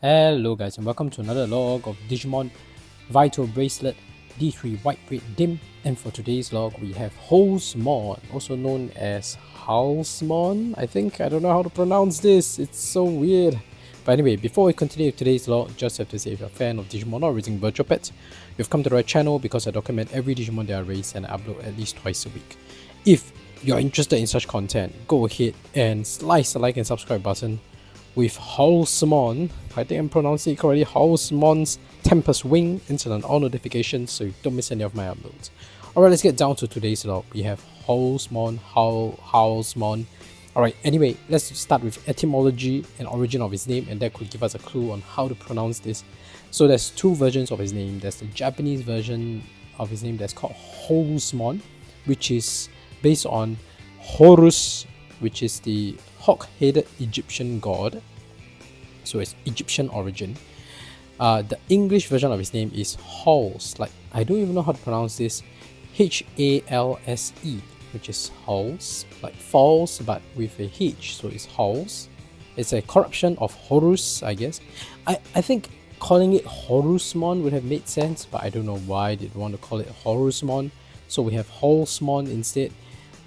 Hello guys and welcome to another log of Digimon Vital Bracelet D3 White Braid DiM, and for today's log we have Holsmon, also known as Halsemon. I don't know how to pronounce this, it's so weird. But anyway, before we continue today's log, just have to say, if you're a fan of Digimon or raising virtual pets, you've come to the right channel because I document every Digimon that I raise and I upload at least twice a week. If you're interested in such content, go ahead and slice the like and subscribe button with Holsmon, I think I'm pronouncing it correctly, Holsmon's Tempest Wing, and turn on all notifications so you don't miss any of my uploads. Alright, let's get down to today's log. We have Holsmon, Halsemon. Alright, anyway, let's start with etymology and origin of his name, and that could give us a clue on how to pronounce this. So there's two versions of his name. There's the Japanese version of his name that's called Holsmon, which is based on Horus, which is the hawk-headed Egyptian god, so it's Egyptian origin. The English version of his name is Hals, like I don't even know how to pronounce this, Halse, which is Hals, like false but with a H, so it's Hals. It's a corruption of Horus, I guess. I think calling it Horusmon would have made sense, but I don't know why they'd want to call it Horusmon, so we have Holsmon instead.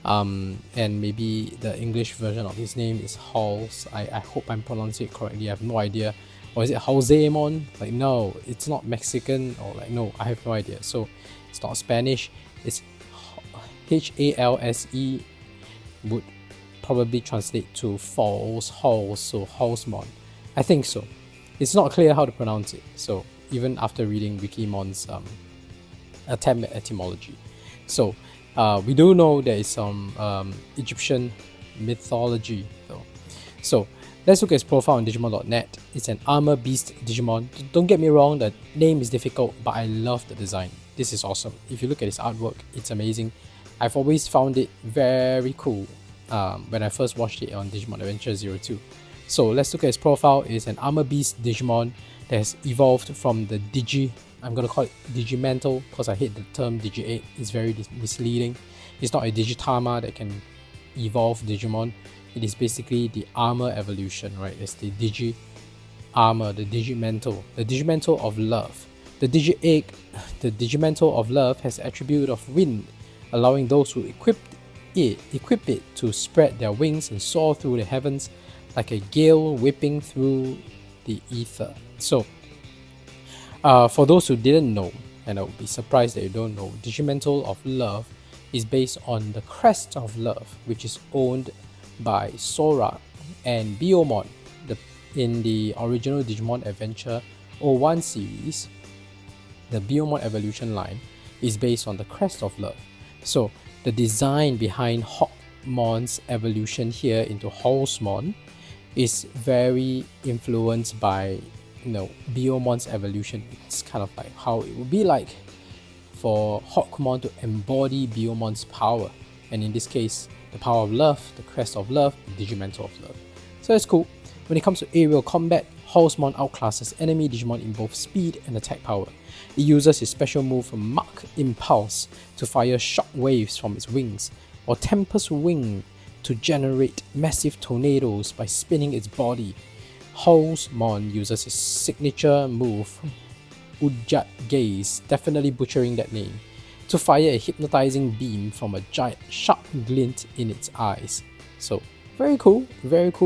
And maybe the English version of his name is Hals. I hope I'm pronouncing it correctly, I have no idea. Or is it Halsemon? Like, no, it's not Mexican, or like, no, I have no idea. So it's not Spanish, it's Halse, would probably translate to false, Hals, so Halsemon. I think so. It's not clear how to pronounce it, so even after reading Wikimon's attempt at etymology. So we do know there is some Egyptian mythology though. So let's look at his profile on Digimon.net. It's an armor beast Digimon. Don't get me wrong, the name is difficult, but I love the design. This is awesome. If you look at his artwork, it's amazing. I've always found it very cool when I first watched it on Digimon Adventure 02. So let's look at his profile. It's an armor beast Digimon that has evolved from the I'm gonna call it Digimental because I hate the term Digi-8, it's very misleading. It's not a Digitama that can evolve Digimon. It is basically the armor evolution, right? It's the Digi armor, the Digimental of love. The Digi-8, the Digimental of love, has the attribute of wind, allowing those who equip it to spread their wings and soar through the heavens like a gale whipping through the ether. So for those who didn't know, and I would be surprised that you don't know, Digimental of Love is based on the Crest of Love, which is owned by Sora and BEMemory. In the original Digimon Adventure 01 series, the BEMemory evolution line is based on the Crest of Love. So the design behind Hawkmon's evolution here into Holsmon is very influenced by BEMemory's evolution. It's kind of like how it would be like for Hawkmon to embody BEMemory's power, and in this case the power of love, the Crest of Love, the Digimental of Love. So it's cool. When it comes to aerial combat, Holsmon outclasses enemy Digimon in both speed and attack power. It uses his special move Mach Impulse to fire shock waves from its wings, or Tempest Wing to generate massive tornadoes by spinning its body. Holsmon uses his signature move, Ujat Gaze, definitely butchering that name, to fire a hypnotizing beam from a giant sharp glint in its eyes. So very cool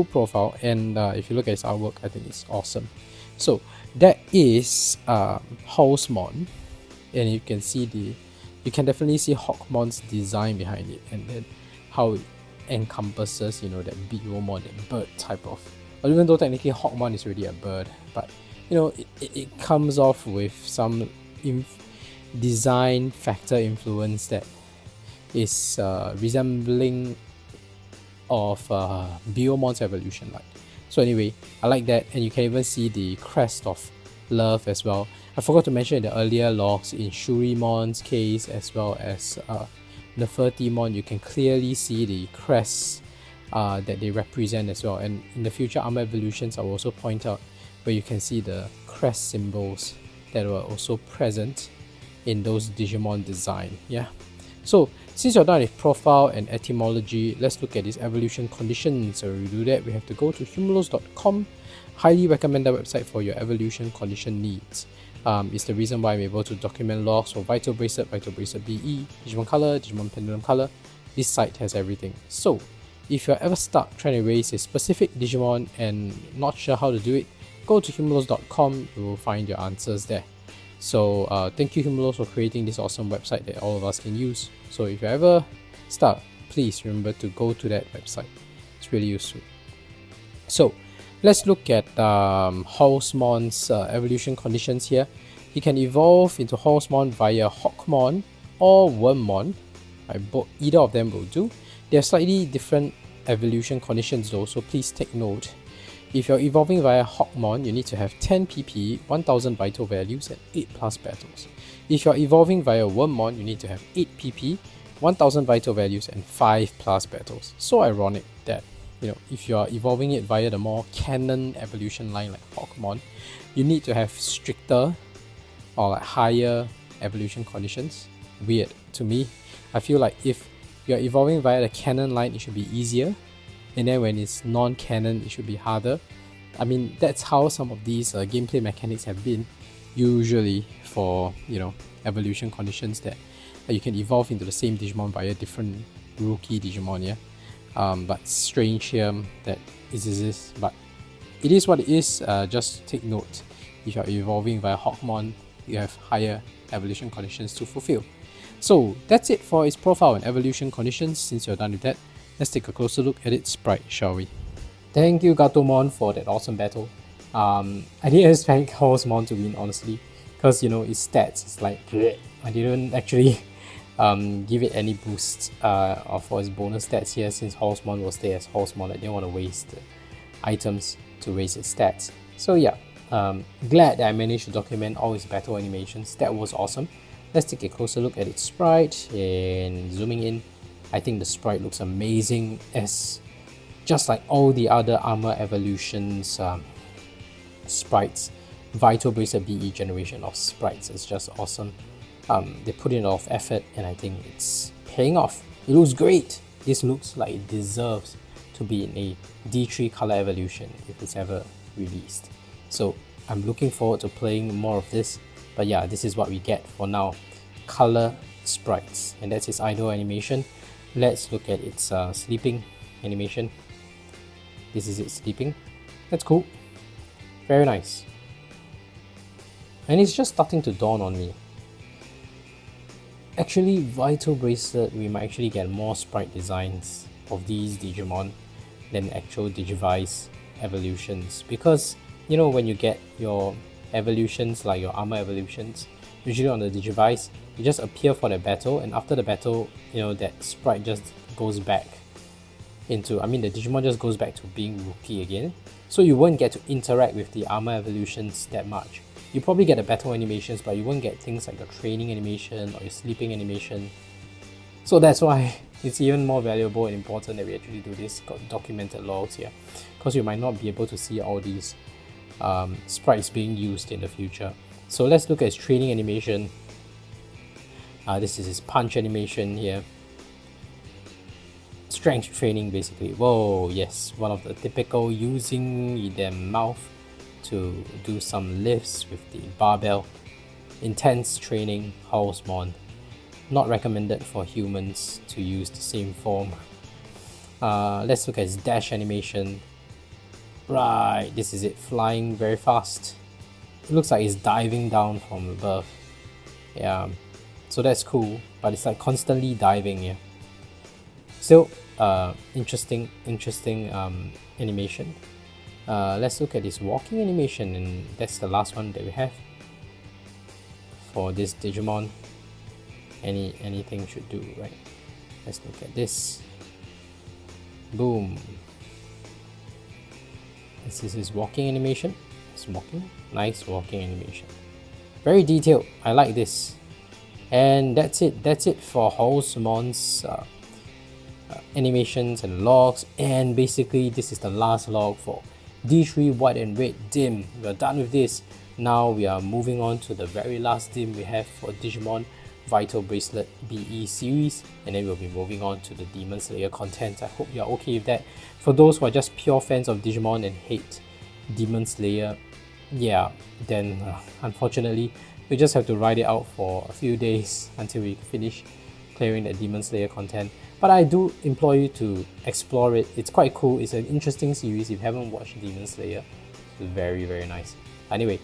profile, and if you look at his artwork, I think it's awesome. So that is Holsmon, and you can definitely see Hawkmon's design behind it, and then how it encompasses, that BEMemory, that bird type of. Or even though technically Hawkmon is already a bird, but it comes off with some design factor influence that is resembling of BEMemory's evolution line. So anyway, I like that, and you can even see the Crest of Love as well. I forgot to mention in the earlier logs, in Shurimon's case as well as Nefertimon, you can clearly see the crests that they represent as well, and in the future armor evolutions I will also point out where you can see the crest symbols that were also present in those Digimon design. Yeah, So since you're done with profile and etymology, let's look at these evolution conditions. So to do that, we have to go to humulos.com. Highly recommend that website for your evolution condition needs. It's the reason why I'm able to document logs for Vital Bracelet, Vital Bracelet BE, Digimon Color, Digimon Pendulum Color. This site has everything. So if you're ever stuck trying to raise a specific Digimon and not sure how to do it, go to humulos.com. You will find your answers there. So thank you Humulos for creating this awesome website that all of us can use. So if you're ever stuck, please remember to go to that website. It's really useful. So let's look at Holsmon's evolution conditions here. He can evolve into Holsmon via Hawkmon or Wormmon. Either of them will do. They have slightly different evolution conditions though, so please take note. If you're evolving via Hawkmon, you need to have 10 PP, 1000 vital values, and 8 plus battles. If you're evolving via Wormmon, you need to have 8 PP, 1000 vital values, and 5 plus battles. So ironic that, if you're evolving it via the more canon evolution line like Hawkmon, you need to have stricter or like higher evolution conditions. Weird to me. I feel like if you're evolving via the canon line, it should be easier. And then when it's non-canon, it should be harder. I mean, that's how some of these gameplay mechanics have been usually for, evolution conditions that you can evolve into the same Digimon via different rookie Digimon, yeah. But strange here that it is this, but it is what it is. Just take note, if you're evolving via Hawkmon, you have higher evolution conditions to fulfill. So that's it for its profile and evolution conditions. Since you're done with that, let's take a closer look at its sprite, shall we? Thank you Gatomon for that awesome battle. I didn't expect Holsmon to win, honestly, because its stats is like I didn't actually give it any boosts for its bonus stats here, since Holsmon was there as Holsmon. I didn't want to waste items to raise its stats. So yeah, glad that I managed to document all its battle animations. That was awesome. Let's take a closer look at its sprite, and zooming in, I think the sprite looks amazing, as just like all the other Armor Evolutions sprites. Vital Bracelet BE generation of sprites is just awesome. They put in a lot of effort, and I think it's paying off. It looks great. This looks like it deserves to be in a D3 color evolution if it's ever released. So I'm looking forward to playing more of this. But yeah, this is what we get for now. Color sprites, and that's its idle animation. Let's look at its sleeping animation. This is it sleeping. That's cool. Very nice. And it's just starting to dawn on me. Actually, Vital Bracelet, we might actually get more sprite designs of these Digimon than actual Digivice evolutions. Because, when you get your evolutions, like your armor evolutions, usually on the Digivice, you just appear for the battle, and after the battle, that sprite just goes back into, the Digimon just goes back to being rookie again. So you won't get to interact with the armor evolutions that much. You probably get the battle animations, but you won't get things like your training animation or your sleeping animation. So that's why it's even more valuable and important that we actually do this documented logs here, because you might not be able to see all these sprites being used in the future. So let's look at its training animation. This is his punch animation here. Strength training, basically. Whoa, yes, one of the typical, using their mouth to do some lifts with the barbell. Intense training, Halsemon. Not recommended for humans to use the same form. Let's look at his dash animation. Right, this is it, flying very fast. It looks like it's diving down from above. Yeah, so that's cool, but it's like constantly diving, yeah. Still, interesting animation. Let's look at this walking animation, and that's the last one that we have for this Digimon. Anything should do, right? Let's look at this. Boom. This is his walking animation. It's walking. Nice walking animation. Very detailed. I like this. And that's it. That's it for Holsmon's animations and logs. And basically, this is the last log for D3 White and Red DiM. We're done with this. Now we are moving on to the very last DiM we have for Digimon Vital Bracelet BE series, and then we'll be moving on to the Demon Slayer content. I hope you're okay with that. For those who are just pure fans of Digimon and hate Demon Slayer, yeah, then unfortunately we just have to ride it out for a few days until we finish clearing the Demon Slayer content. But I do implore you to explore it. It's quite cool. It's an interesting series. If you haven't watched Demon Slayer, it's very, very nice. Anyway,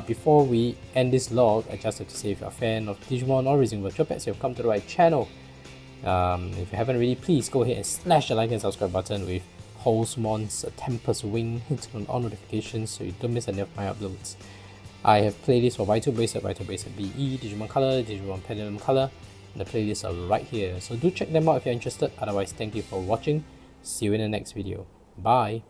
before we end this log, I just have to say, if you're a fan of Digimon or raising virtual pets, you've come to the right channel. If you haven't already, please go ahead and smash the like and subscribe button with Holsmon's Tempest Wing to turn on notifications so you don't miss any of my uploads. I have playlists for Vital Bracelet BE, Digimon Color, Digimon Pendulum Color, and the playlists are right here, so do check them out if you're interested. Otherwise, thank you for watching. See you in the next video. Bye!